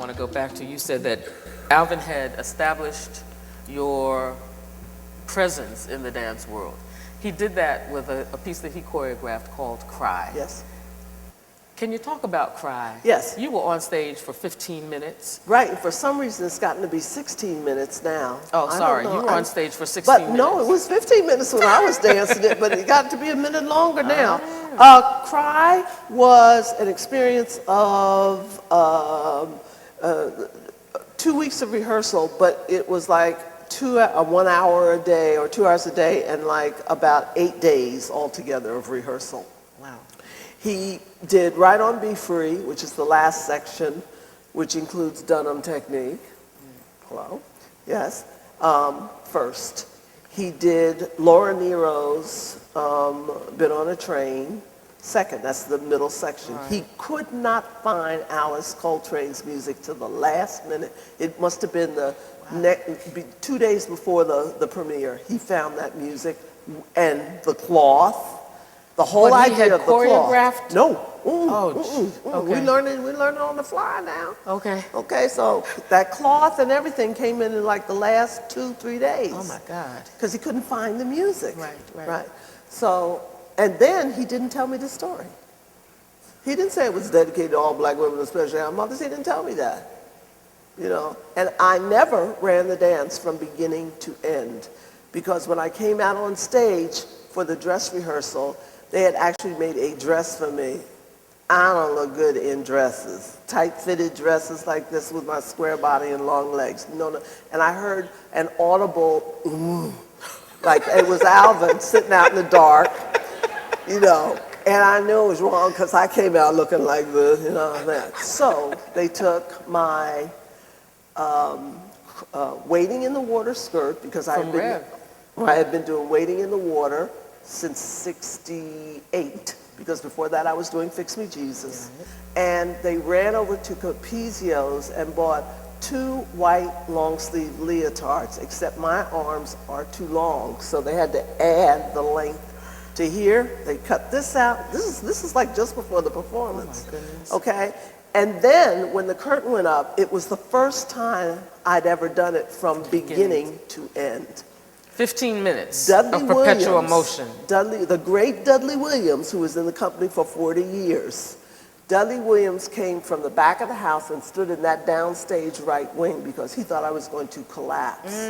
want to go back to. You said that Alvin had established your presence in the dance world. He did that with a piece that he choreographed called Cry. Yes. Can you talk about Cry? Yes. You were on stage for 15 minutes. Right, and for some reason it's gotten to be 16 minutes now. Oh, I sorry, don't know. you were on stage for 16 minutes. But no, it was 15 minutes when I was dancing it, but it got to be a minute longer now. Cry was an experience of 2 weeks of rehearsal, but it was like 1 hour a day or 2 hours a day and like about 8 days altogether of rehearsal. Wow. He did Right On Be Free, which is the last section, which includes Dunham technique. Hello? Yes. First. He did Laura Nero's Been on a Train. Second, that's the middle section. Right. He could not find Alice Coltrane's music till the last minute. It must have been the 2 days before the premiere. He found that music and the cloth. The whole idea of the choreographed? Cloth. No. Okay. We learned it on the fly now. Okay. Okay, so that cloth and everything came in like the last 2-3 days. Oh my God. Because he couldn't find the music. Right. So, and then he didn't tell me the story. He didn't say it was dedicated to all black women, especially our mothers. He didn't tell me that. You know, and I never ran the dance from beginning to end, because when I came out on stage for the dress rehearsal, they had actually made a dress for me. I don't look good in dresses, tight-fitted dresses like this with my square body and long legs. No. And I heard an audible, like it was Alvin sitting out in the dark, you know, and I knew it was wrong because I came out looking like this, you know, that. So they took my Wading in the Water skirt, because I had been doing Wading in the Water since '68, because before that I was doing Fix Me Jesus. And they ran over to Capizio's and bought 2 white long sleeve leotards, except my arms are too long, so they had to add the length to here. They cut this out. This is like just before the performance. Oh my goodness. Okay? And then when the curtain went up, it was the first time I'd ever done it from beginning to end. 15 minutes Dudley of perpetual Williams, motion. The great Dudley Williams, who was in the company for 40 years. Dudley Williams came from the back of the house and stood in that downstage right wing because he thought I was going to collapse.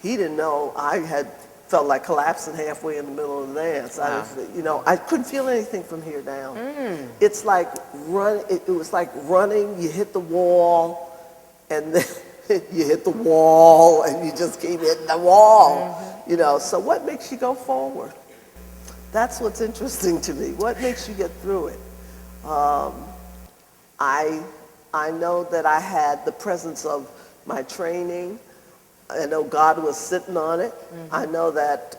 He didn't know I had felt like collapsing halfway in the middle of the dance. Wow. I couldn't feel anything from here down. It's like it was like running, you hit the wall, and then you hit the wall, and you just keep hitting the wall. You know, so what makes you go forward? That's what's interesting to me. What makes you get through it? I know that I had the presence of my training. I know God was sitting on it. I know that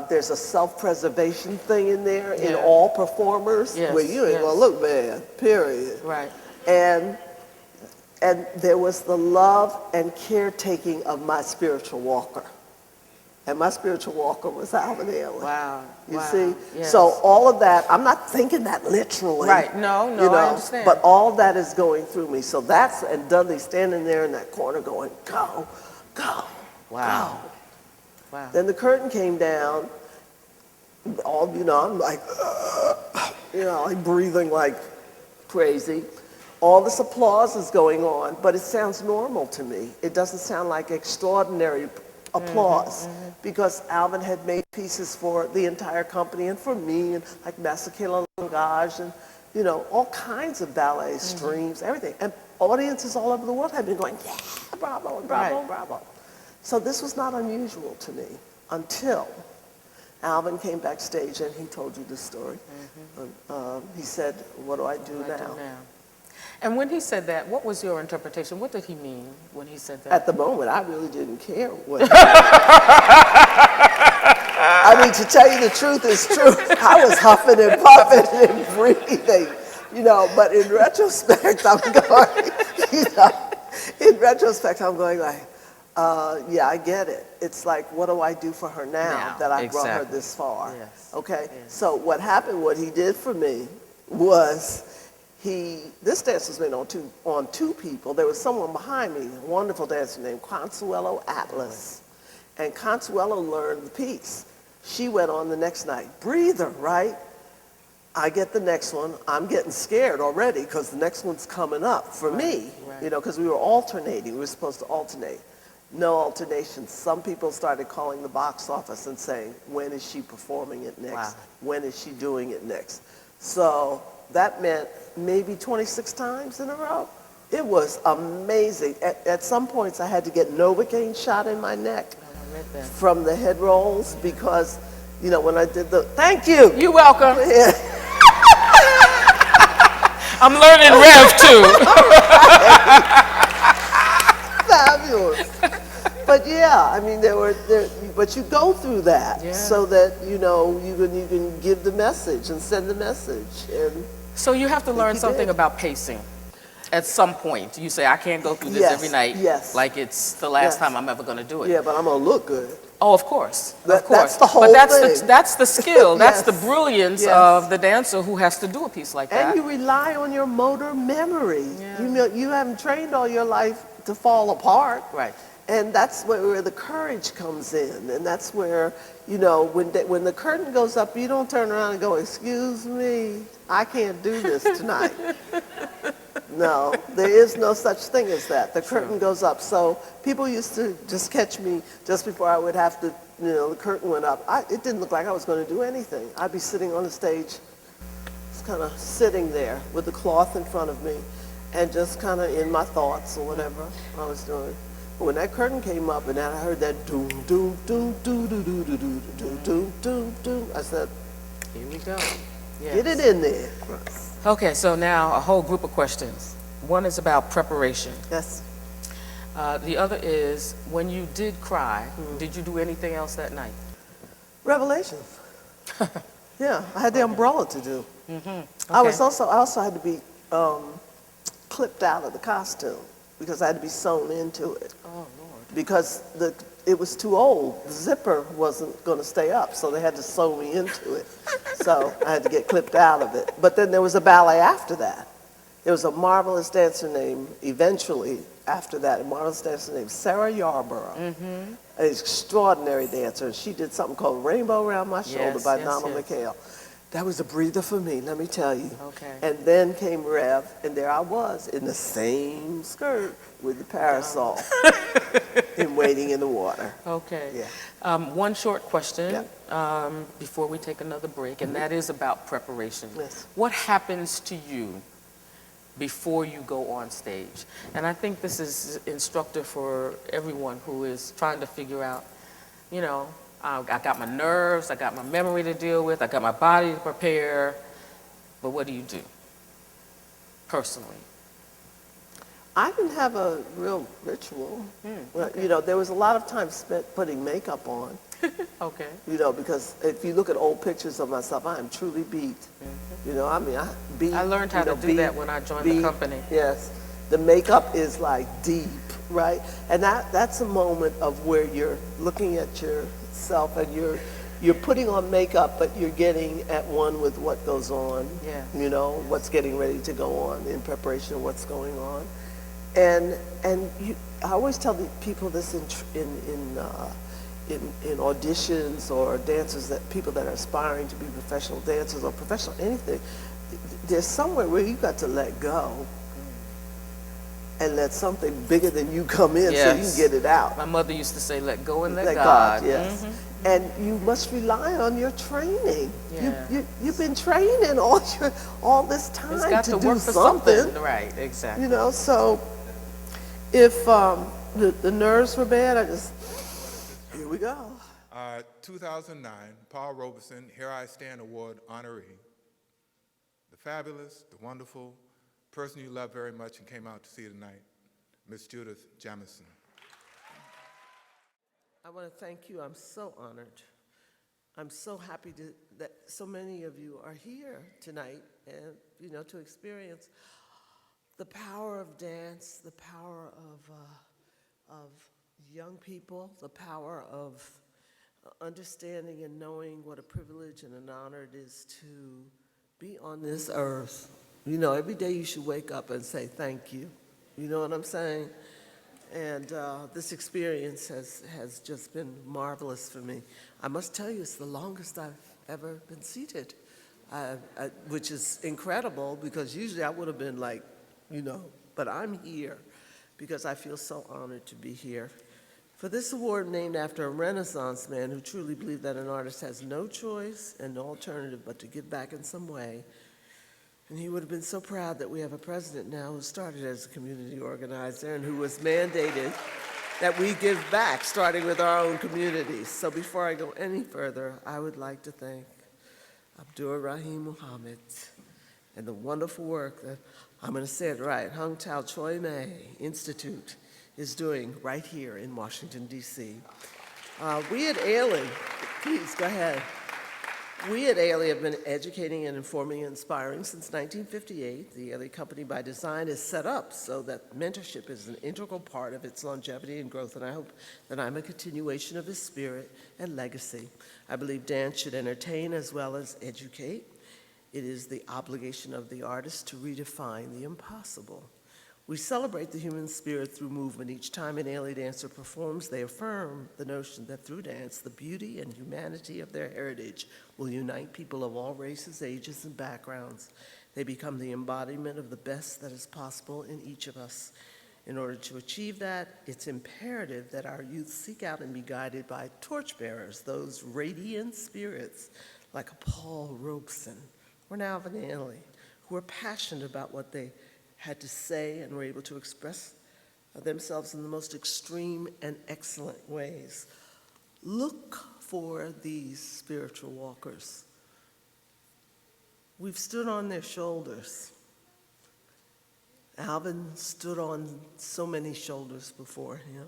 there's a self-preservation thing in there in all performers, where you ain't gonna look bad, period. Right. And there was the love and caretaking of my spiritual walker. And my spiritual walker was Alvin Ailey. Wow. You see? Yes. So all of that, I'm not thinking that literally. Right. No, you know, I understand. But all that is going through me. So that's, and Dudley standing there in that corner going, go, go, Wow. go. Wow. Then the curtain came down. I'm like, like breathing like crazy. All this applause is going on, but it sounds normal to me. It doesn't sound like extraordinary applause, because Alvin had made pieces for the entire company and for me, and like Massacre la Langage, and all kinds of ballet streams, everything. And audiences all over the world had been going, yeah, bravo, bravo, bravo. So this was not unusual to me until Alvin came backstage and he told you this story. He said, what do I do now? And when he said that, what was your interpretation? What did he mean when he said that? At the moment, I really didn't care what. I mean, to tell you the truth, it's true. I was huffing and puffing and breathing, but in retrospect, I'm going like, yeah, I get it. It's like, what do I do for her now that I brought her this far? Yes. Okay? Yes. So what happened, what he did for me was, This dance was made on two people. There was someone behind me, a wonderful dancer named Consuelo Atlas. And Consuelo learned the piece. She went on the next night. Breather, right? I get the next one. I'm getting scared already because the next one's coming up for me, because we were alternating. We were supposed to alternate. No alternation. Some people started calling the box office and saying, when is she performing it next? Wow. When is she doing it next? So that meant maybe 26 times in a row. It was amazing. At some points, I had to get Novocaine shot in my neck from the head rolls because, when I did thank you. You're welcome. Yeah. I'm learning Rev too. Fabulous. But yeah, I mean, but you go through that so that, you can give the message and send the message. And so you have to learn something about pacing. At some point, you say, I can't go through this every night like it's the last time I'm ever going to do it. Yeah, but I'm going to look good. Oh, of course. That's the whole thing. That's the skill. That's the brilliance of the dancer who has to do a piece like that. And you rely on your motor memory. Yeah. You haven't trained all your life to fall apart. Right. And that's where the courage comes in. And that's where, when the curtain goes up, you don't turn around and go, excuse me, I can't do this tonight. No, there is no such thing as that. The curtain goes up. So people used to just catch me just before I would have to, the curtain went up. It didn't look like I was going to do anything. I'd be sitting on the stage, just kind of sitting there with the cloth in front of me and just kind of in my thoughts or whatever I was doing. But when that curtain came up and then I heard that doom, doom, doom, doom, doom, doom, doom, doom, doom, doom, doom, doom, I said, here we go. Yes. Get it in there. Okay, so now a whole group of questions. One is about preparation. Yes. The other is, when you did cry, did you do anything else that night? Revelations. Yeah, I had the umbrella to do. Okay. I also had to be clipped out of the costume because I had to be sewn into it. Oh, Lord. Because it was too old. The zipper wasn't going to stay up, so they had to sew me into it. So I had to get clipped out of it. But then there was a ballet after that. There was a marvelous dancer named, eventually after that, a marvelous dancer named Sarah Yarborough, an extraordinary dancer. And she did something called Rainbow Around My Shoulder by Donald McHale. That was a breather for me, let me tell you. Okay. And then came Rev, and there I was in the same skirt with the parasol and wading in the water. Okay. Yeah. One short question before we take another break, and that is about preparation. Yes. What happens to you before you go on stage? And I think this is instructive for everyone who is trying to figure out, I got my nerves, I got my memory to deal with, I got my body to prepare, but what do you do personally? I didn't have a real ritual. Well, there was a lot of time spent putting makeup on. Okay. Because if you look at old pictures of myself, I am truly beat. I learned how to do that when I joined the company. Yes. The makeup is like deep, right? And that's a moment of where you're looking at yourself and you're putting on makeup, but you're getting at one with what goes on. Yeah. What's getting ready to go on in preparation of what's going on. And I always tell the people this in auditions or dancers, that people that are aspiring to be professional dancers or professional anything, there's somewhere where you got to let go and let something bigger than you come in so you can get it out. My mother used to say, let go and let God. Yes. Mm-hmm. And you must rely on your training. Yeah. You've been training all this time to do work for something. Right, exactly. So if the nerves were bad, here we go. 2009, Paul Robeson Here I Stand Award honoree. The fabulous, the wonderful, person you love very much and came out to see tonight, Miss Judith Jamison. I want to thank you. I'm so honored. I'm so happy that so many of you are here tonight and, to experience the power of dance, the power of young people, the power of understanding and knowing what a privilege and an honor it is to be on this earth You know, every day you should wake up and say thank you. You know what I'm saying? And this experience has just been marvelous for me. I must tell you, it's the longest I've ever been seated, which is incredible because usually I would have been like, you know, but I'm here because I feel so honored to be here. For this award named after a Renaissance man who truly believed that an artist has no choice and no alternative but to give back in some way. And he would have been so proud that we have a president now who started as a community organizer and who was mandated that we give back, starting with our own communities. So before I go any further, I would like to thank Abdur-Rahim Muhammad and the wonderful work that, I'm going to say it right, Hung Tao Choi Mei Institute is doing right here in Washington, D.C. We at Ailey, please go ahead. We at Ailey have been educating and informing and inspiring since 1958. The Ailey Company by Design is set up so that mentorship is an integral part of its longevity and growth, and I hope that I'm a continuation of his spirit and legacy. I believe dance should entertain as well as educate. It is the obligation of the artist to redefine the impossible. We celebrate the human spirit through movement. Each time an Ailey dancer performs, they affirm the notion that through dance, the beauty and humanity of their heritage will unite people of all races, ages, and backgrounds. They become the embodiment of the best that is possible in each of us. In order to achieve that, it's imperative that our youth seek out and be guided by torchbearers, those radiant spirits like a Paul Robeson or an Alvin Ailey, who are passionate about what they had to say and were able to express themselves in the most extreme and excellent ways. Look for these spiritual walkers. We've stood on their shoulders. Alvin stood on so many shoulders before him.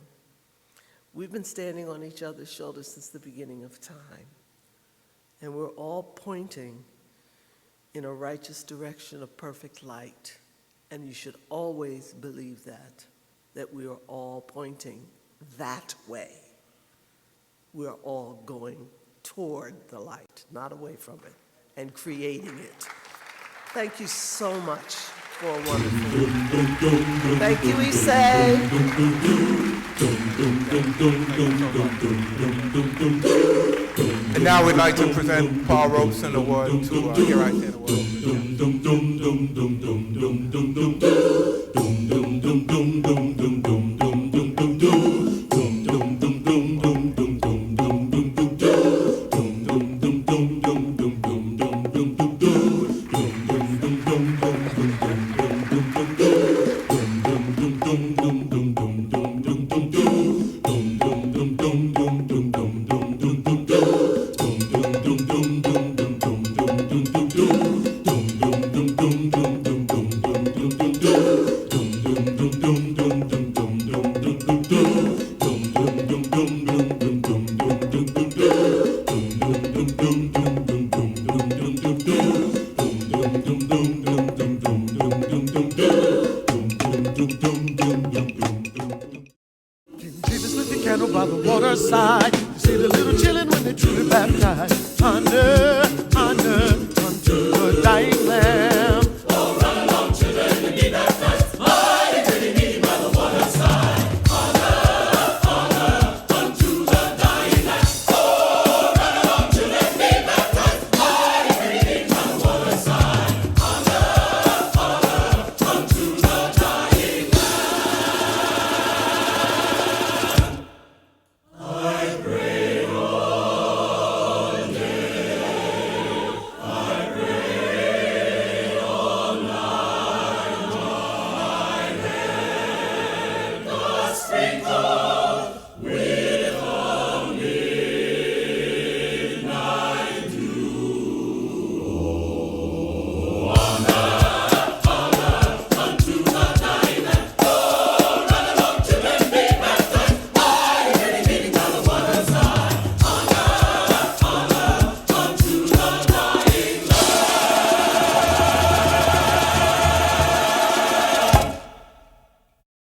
We've been standing on each other's shoulders since the beginning of time. And we're all pointing in a righteous direction of perfect light. And you should always believe that we are all pointing that way. We're all going toward the light, not away from it, and creating it. Thank you so much for a wonderful evening. Thank you, Issei. And now we'd like to present Paul Robeson Award to Here I Stand Award. By the waterside, you see the little children when they truly baptized under